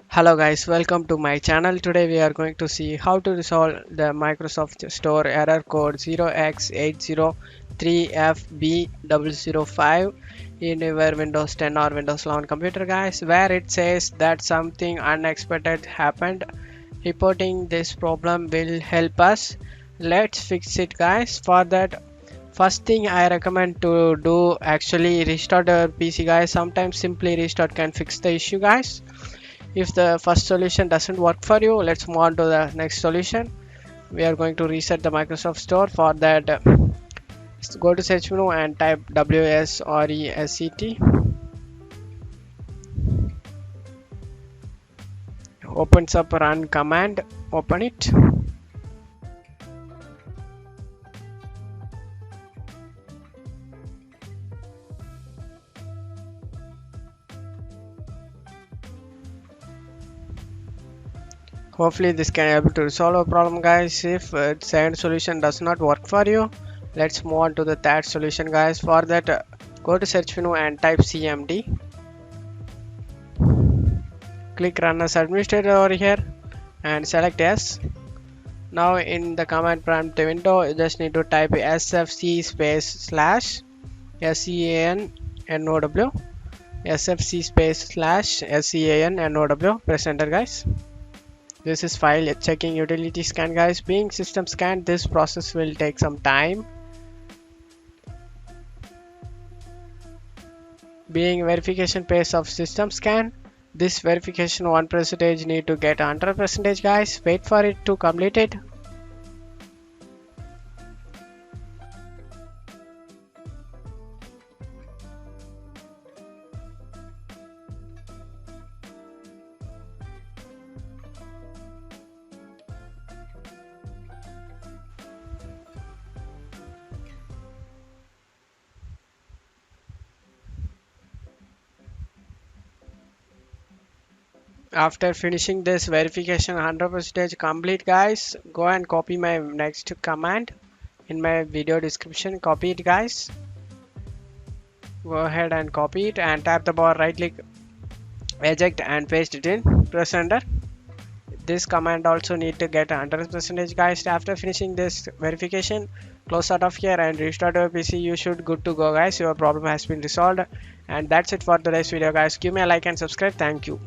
Hello guys, welcome to my channel. Today we are going to see how to resolve the Microsoft Store error code 0x803fb005 in your Windows 10 or Windows 11 computer guys, where it says that something unexpected happened. Reporting this problem will help us. Let's fix it guys. For that, first thing I recommend to do actually restart your PC guys. Sometimes simply restart can fix the issue guys. If the first solution doesn't work for you, let's move on to the next solution. We are going to reset the Microsoft Store. For that, go to search menu and type WSRESET. Opens up run command. Open it. Hopefully this can able to resolve a problem guys. If second solution does not work for you, let's move on to the third solution guys. For that, go to search menu and type cmd. Click run as administrator over here and select yes. Now in the command prompt window, you just need to type sfc space slash scannow, sfc space slash scannow. Press enter guys. This is file checking utility scan guys. Being system scan, this process will take some time. Being verification phase of system scan, this verification 1% need to get 100% guys. Wait for it to complete it. After finishing this verification 100% complete guys, go and copy my next command in my video description. Copy it guys. Go ahead and copy it and tap the bar, right click, eject and paste it in. Press enter. This command also need to get 100% guys. After finishing this verification, close out of here and restart your PC. You should good to go guys. Your problem has been resolved. And that's it for today's video guys. Give me a like and subscribe. Thank you.